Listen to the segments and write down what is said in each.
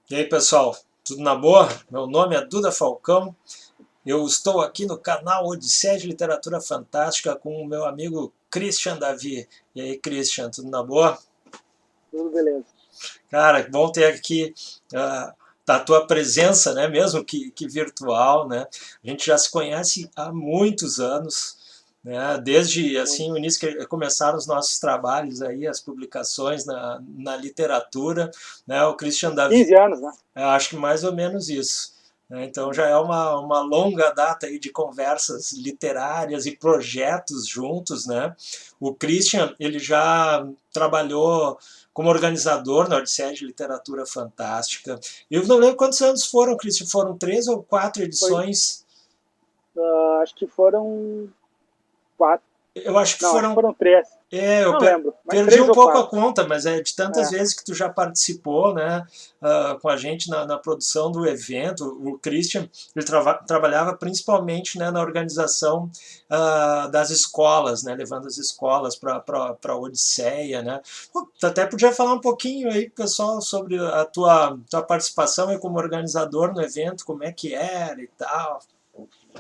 E aí, pessoal, tudo na boa? Meu nome é Duda Falcão. Eu estou aqui no canal Odisseia de Literatura Fantástica com o meu amigo Christian Davi. E aí, Christian, tudo na boa? Tudo beleza. Cara, bom ter aqui a tua presença, né? Mesmo que virtual, né? A gente já se conhece há muitos anos, né? Desde assim o Muito. início que começaram os nossos trabalhos aí, as publicações na literatura, né? O Christian Uns Davi. 15 anos, né? Acho que mais ou menos isso, né? Então já Uhum. é uma longa data aí de conversas literárias e projetos juntos, né? O Christian, ele já trabalhou como organizador na Odisseia de Literatura Fantástica. Eu não lembro quantos anos foram, Christian, foram três ou quatro Foi, edições. acho que foram quatro. Eu acho que Não, acho que foram. foram três. Eu Não lembro, mas perdi três um ou pouco a quatro. conta, mas é de tantas É, vezes que tu já participou, né, com a gente na produção do evento. O Christian, ele trabalhava principalmente, né, na organização das escolas, né, levando as escolas para a Odisseia, né. Pô, tu até podia falar um pouquinho aí, pessoal, sobre a tua participação aí como organizador no evento, como é que era e tal.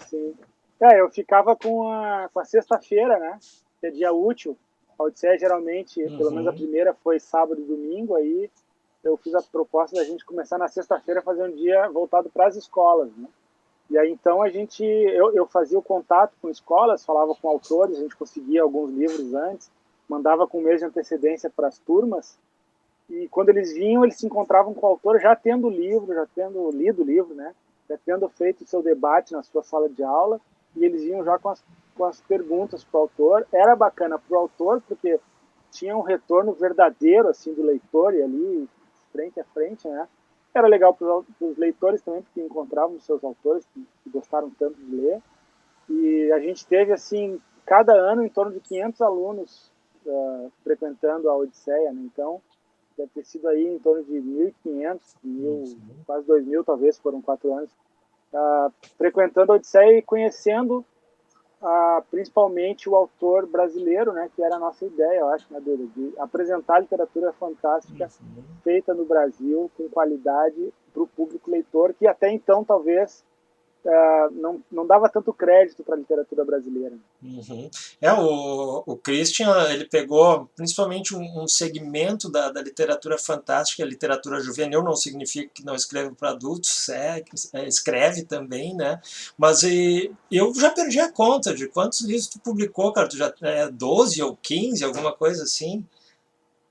sim. É, eu ficava com a sexta-feira, né? Que é dia útil. A Odisseia geralmente, pelo menos a Uhum. primeira foi sábado e domingo, aí eu fiz a proposta da gente começar na sexta-feira fazer um dia voltado para as escolas, né? E aí então eu fazia o contato com escolas, falava com autores, a gente conseguia alguns livros antes, mandava com um mês de antecedência para as turmas, e quando eles vinham, eles se encontravam com o autor já tendo o livro, já tendo lido o livro, né? Já tendo feito o seu debate na sua sala de aula, e eles vinham já com as perguntas para o autor. Era bacana para o autor, porque tinha um retorno verdadeiro assim do leitor, e ali, frente a frente, né? Era legal para os leitores também, porque encontravam os seus autores que gostaram tanto de ler. E a gente teve, assim, cada ano em torno de 500 alunos frequentando a Odisseia, né? Então, deve ter sido aí em torno de 1.500, quase 2.000 talvez, foram 4 anos, frequentando a Odisseia e conhecendo principalmente o autor brasileiro, né, que era a nossa ideia, eu acho, né, de apresentar a literatura fantástica feita no Brasil com qualidade para o público leitor, que até então talvez não dava tanto crédito para a literatura brasileira. Uhum. O Christian, ele pegou principalmente um segmento da literatura fantástica, a literatura juvenil, não significa que não escreve para adultos, escreve também, né? Mas eu já perdi a conta de quantos livros tu publicou, cara, tu já 12 ou 15, alguma coisa assim?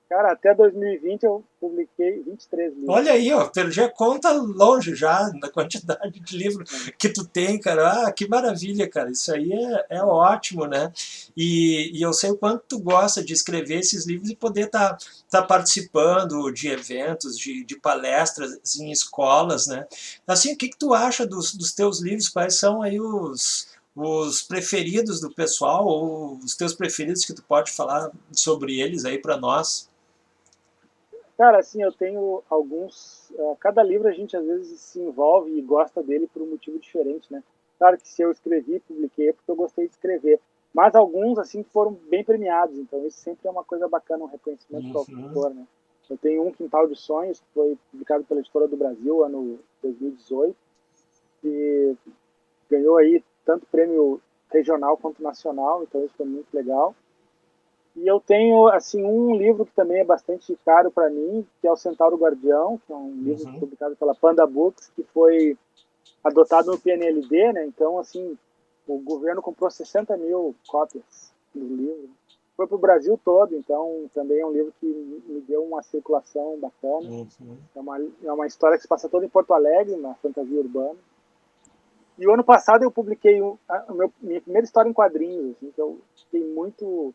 Cara, até 2020 eu publiquei 23 Olha livros. aí, ó, perdi a conta longe já da quantidade de livro Né? que tu tem, cara. Ah, que maravilha, cara. Isso aí é ótimo, né? E eu sei o quanto tu gosta de escrever esses livros e poder tá participando de eventos, de palestras em escolas, né? Assim, o que tu acha dos teus livros? Quais são aí os preferidos do pessoal ou os teus preferidos que tu pode falar sobre eles aí para nós? Cara, assim, eu tenho alguns. Cada livro a gente às vezes se envolve e gosta dele por um motivo diferente, né? Claro que se eu escrevi e publiquei é porque eu gostei de escrever. Mas alguns, assim, foram bem premiados, então isso sempre é uma coisa bacana, um reconhecimento para o Uhum. autor, né? Eu tenho um Quintal de Sonhos, que foi publicado pela Editora do Brasil, ano 2018, e ganhou aí tanto prêmio regional quanto nacional, então isso foi muito legal. E eu tenho assim um livro que também é bastante caro para mim, que é o Centauro Guardião, que é um livro Uhum. publicado pela Panda Books, que foi adotado no PNLD, né? Então, assim, o governo comprou 60 mil cópias do livro. Foi para o Brasil todo, então também é um livro que me deu uma circulação bacana. Uhum. É uma história que se passa toda em Porto Alegre, na fantasia urbana. E o ano passado eu publiquei minha primeira história em quadrinhos, assim, que eu fiquei muito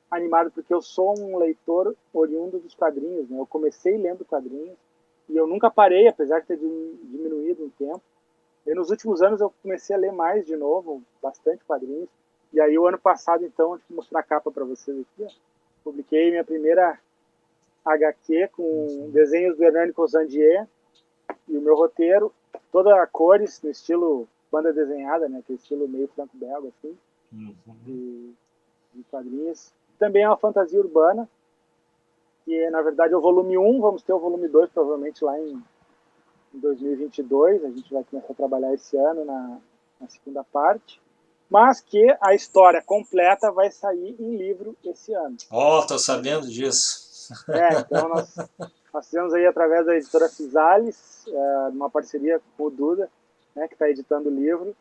animado porque eu sou um leitor oriundo dos quadrinhos, né? Eu comecei lendo quadrinhos e eu nunca parei, apesar de ter diminuído um tempo. E nos últimos anos eu comecei a ler mais de novo, bastante quadrinhos. E aí o ano passado, então, deixa eu mostrar a capa para vocês aqui, ó. Publiquei minha primeira HQ com desenhos do Hernani Cozandier e o meu roteiro, toda a cores, no estilo banda desenhada, né? Aquele estilo meio franco-belga, assim, Uhum. de, de quadrinhos. Também é uma fantasia urbana, que na verdade é o volume 1, vamos ter o volume 2 provavelmente lá em em 2022, a gente vai começar a trabalhar esse ano na segunda parte, mas que a história completa vai sair em livro esse ano. Ó, tô sabendo disso. Então nós fizemos aí através da editora Fisales, uma parceria com o Duda, né, que está editando o livro.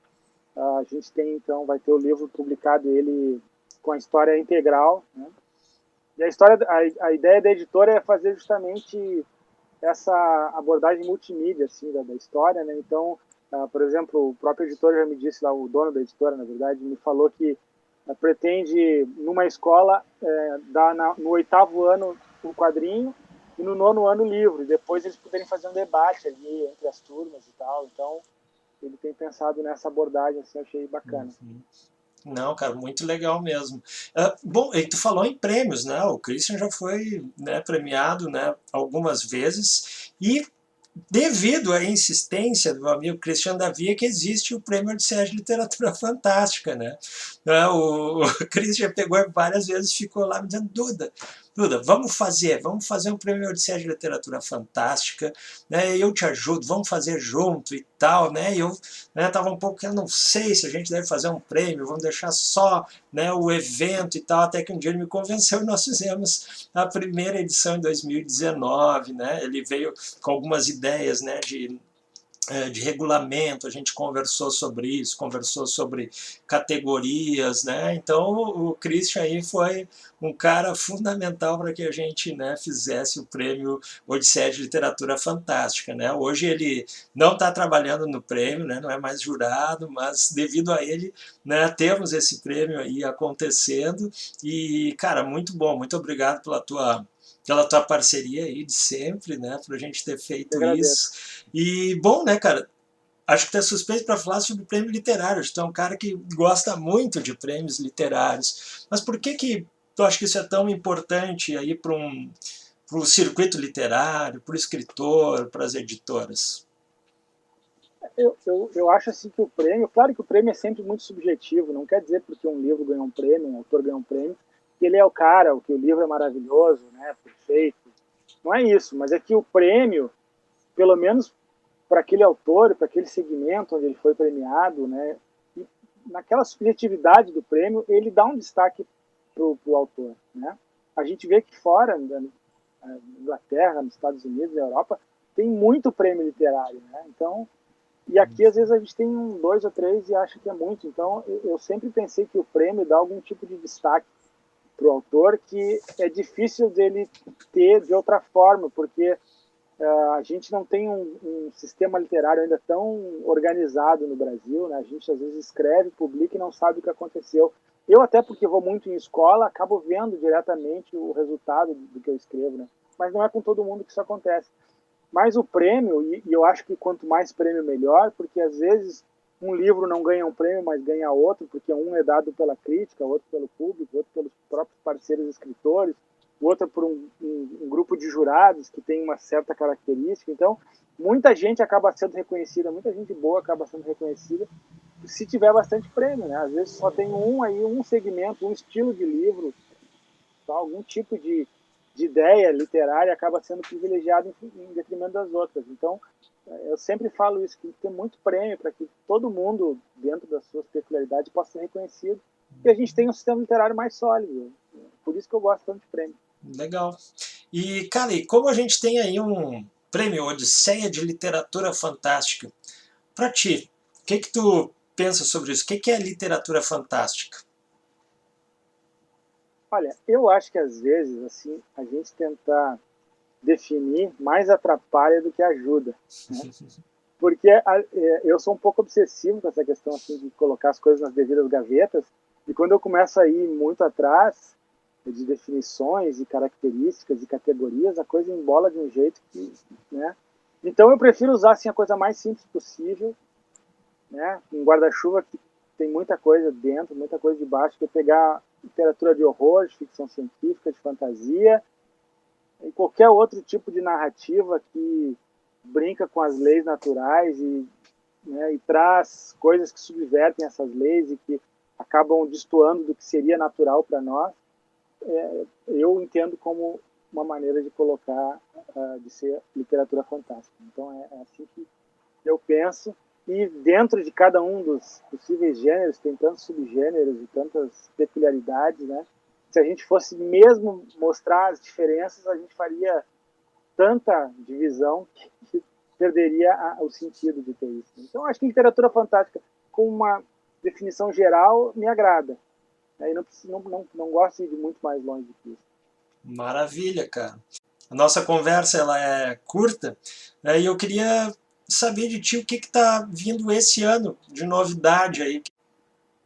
A gente então vai ter o livro publicado, ele com a história integral, né? E a ideia da editora é fazer justamente essa abordagem multimídia assim, da história, né? Então, por exemplo, o próprio editor já me disse, lá, o dono da editora, na verdade, me falou que pretende, numa escola, dar no 8º ano o quadrinho e no 9º ano o livro, e depois eles poderem fazer um debate ali entre as turmas e tal. Então, ele tem pensado nessa abordagem, assim, eu achei bacana. Uhum. Não, cara, muito legal mesmo. Bom, e tu falou em prêmios, né? O Christian já foi, né, premiado, né, algumas vezes, e devido à insistência do amigo Christian Davia, que existe o Prêmio Odisseia de Literatura Fantástica, né? O Christian pegou várias vezes e ficou lá me dizendo, Duda, vamos fazer um Prêmio Odisseia de Literatura Fantástica, né? Eu te ajudo, vamos fazer junto e tal, né? E eu estava um pouco, eu não sei se a gente deve fazer um prêmio, vamos deixar só, né, o evento e tal, até que um dia ele me convenceu e nós fizemos a primeira edição em 2019, né? Ele veio com algumas ideias, né, de regulamento, a gente conversou sobre isso, conversou sobre categorias, né? Então o Christian aí foi um cara fundamental para que a gente, né, fizesse o prêmio Odisseia de Literatura Fantástica, né? Hoje ele não está trabalhando no prêmio, né, não é mais jurado, mas devido a ele, né, temos esse prêmio aí acontecendo e, cara, muito bom, muito obrigado pela tua parceria aí de sempre, né, por a gente ter Eu feito agradeço. isso. E, bom, né, cara, acho que tu é suspeito para falar sobre prêmio literário, tu é um cara que gosta muito de prêmios literários, mas por que tu acha que isso é tão importante aí para o circuito literário, para o escritor, para as editoras? Eu acho assim que o prêmio, claro que o prêmio é sempre muito subjetivo, não quer dizer porque um livro ganhou um prêmio, um autor ganhou um prêmio, que ele é o cara, ou que o livro é maravilhoso, né, perfeito. Não é isso, mas é que o prêmio, pelo menos para aquele autor, para aquele segmento onde ele foi premiado, né, e naquela subjetividade do prêmio, ele dá um destaque para o autor, né? A gente vê que fora, na Inglaterra, nos Estados Unidos, na Europa, tem muito prêmio literário, né? Então, e aqui, às vezes, a gente tem um, dois ou três e acha que é muito. Então, eu sempre pensei que o prêmio dá algum tipo de destaque para o autor que é difícil dele ter de outra forma, porque a gente não tem um sistema literário ainda tão organizado no Brasil, né? A gente, às vezes, escreve, publica e não sabe o que aconteceu. Eu, até porque vou muito em escola, acabo vendo diretamente o resultado do que eu escrevo, né? Mas não é com todo mundo que isso acontece. Mas o prêmio, e eu acho que quanto mais prêmio, melhor, porque às vezes um livro não ganha um prêmio, mas ganha outro, porque um é dado pela crítica, outro pelo público, outro pelos próprios parceiros escritores, o outro por um grupo de jurados que tem uma certa característica. Então, muita gente acaba sendo reconhecida, muita gente boa acaba sendo reconhecida, se tiver bastante prêmio, né? Às vezes só tem um segmento, um estilo de livro, tá? Algum tipo de ideia literária acaba sendo privilegiado em detrimento das outras. Então, eu sempre falo isso, que tem muito prêmio para que todo mundo, dentro das suas peculiaridades, possa ser reconhecido e a gente tem um sistema literário mais sólido. Por isso que eu gosto tanto de prêmio. Legal. E, cara, e como a gente tem aí um prêmio Odisseia de Literatura Fantástica, para ti, o que tu pensa sobre isso? O que é literatura fantástica? Olha, eu acho que às vezes, assim, a gente tentar definir mais atrapalha do que ajuda, né? Porque eu sou um pouco obsessivo com essa questão assim de colocar as coisas nas devidas gavetas, e quando eu começo a ir muito atrás de definições e características e categorias, a coisa embola de um jeito que, né? Então eu prefiro usar assim a coisa mais simples possível, né? Um guarda-chuva que tem muita coisa dentro, muita coisa de baixo, que é pegar literatura de horror, de ficção científica, de fantasia, e qualquer outro tipo de narrativa que brinca com as leis naturais né, e traz coisas que subvertem essas leis e que acabam destoando do que seria natural para nós, eu entendo como uma maneira de colocar, de ser literatura fantástica. Então é assim que eu penso, e dentro de cada um dos possíveis gêneros, tem tantos subgêneros e tantas peculiaridades, né? Se a gente fosse mesmo mostrar as diferenças, a gente faria tanta divisão que perderia o sentido de ter isso. Então, acho que literatura fantástica, com uma definição geral, me agrada. Eu não gosto de ir muito mais longe do que isso. Maravilha, cara. A nossa conversa ela é curta, né, e eu queria saber de ti o que está vindo esse ano de novidade aí.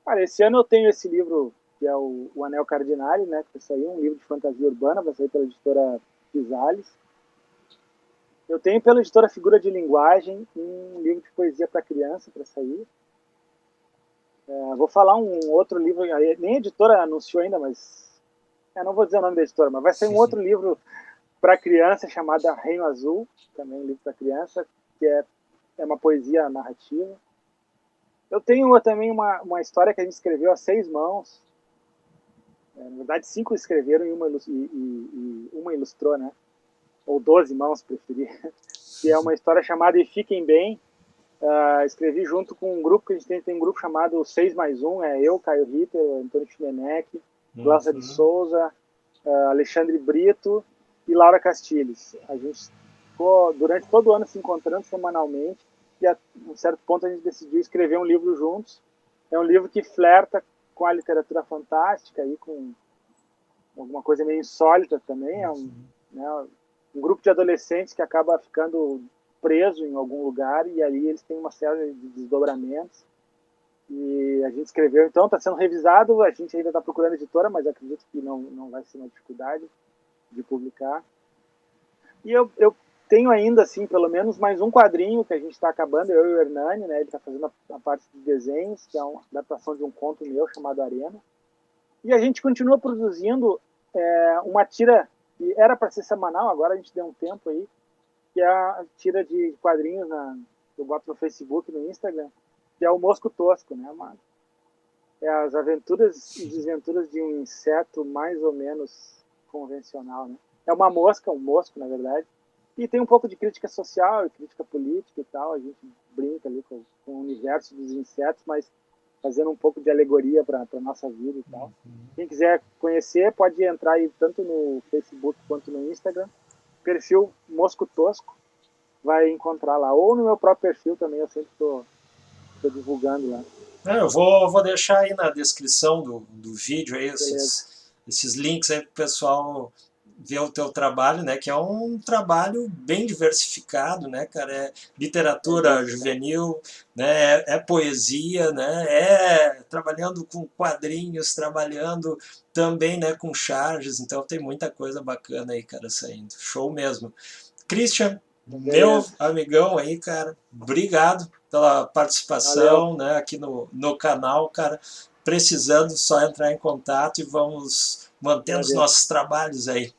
Cara, esse ano eu tenho esse livro, que é o Anel Cardinale, né, que vai sair, um livro de fantasia urbana, vai sair pela editora Pisales. Eu tenho pela editora Figura de Linguagem um livro de poesia para criança para sair. Vou falar um outro livro, nem a editora anunciou ainda, mas não vou dizer o nome da editora, mas vai sair um outro livro para criança chamado Reino Azul, também um livro para criança, que é uma poesia narrativa. Eu tenho também uma história que a gente escreveu a 6 mãos. Na verdade, 5 escreveram e uma ilustrou, né? Ou 12 mãos, preferi. Que é uma história chamada E Fiquem Bem. Escrevi junto com um grupo que a gente tem um grupo chamado 6+1, eu, Caio Ritter, Antônio Chimenec, Glaucia de Souza, Alexandre Brito e Laura Castilhos. A gente ficou durante todo o ano se encontrando semanalmente e a um certo ponto a gente decidiu escrever um livro juntos. É um livro que flerta com a literatura fantástica e com alguma coisa meio insólita também. É um grupo de adolescentes que acaba ficando preso em algum lugar e aí eles têm uma série de desdobramentos. E a gente escreveu, então está sendo revisado, a gente ainda está procurando editora, mas acredito que não vai ser uma dificuldade de publicar. E eu tenho ainda, assim, pelo menos mais um quadrinho que a gente está acabando, eu e o Hernani, né? Ele está fazendo a parte de desenhos, que é uma adaptação de um conto meu chamado Arena. E a gente continua produzindo uma tira que era para ser semanal, agora a gente deu um tempo aí, que é a tira de quadrinhos que eu boto no Facebook, no Instagram, que é o Mosco Tosco, né, mano? É as aventuras e desventuras de um inseto mais ou menos convencional, né? É uma mosca, um mosco, na verdade, e tem um pouco de crítica social e crítica política e tal, a gente brinca ali com o universo dos insetos, mas fazendo um pouco de alegoria para a nossa vida e tal. Quem quiser conhecer, pode entrar aí tanto no Facebook quanto no Instagram, perfil Mosco Tosco, vai encontrar lá, ou no meu próprio perfil também, eu sempre estou divulgando lá. Eu vou deixar aí na descrição do vídeo aí esses links aí para o pessoal ver o teu trabalho, né? Que é um trabalho bem diversificado, né, cara? É literatura juvenil, né? É poesia, né? É trabalhando com quadrinhos, trabalhando também, né, com charges. Então tem muita coisa bacana aí, cara, saindo. Show mesmo. Christian, meu amigão aí, cara, obrigado pela participação, né, aqui no canal, cara. Precisando, só entrar em contato e vamos mantendo os nossos trabalhos aí.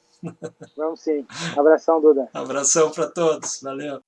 Vamos sim. Abração, Duda. Abração para todos. Valeu.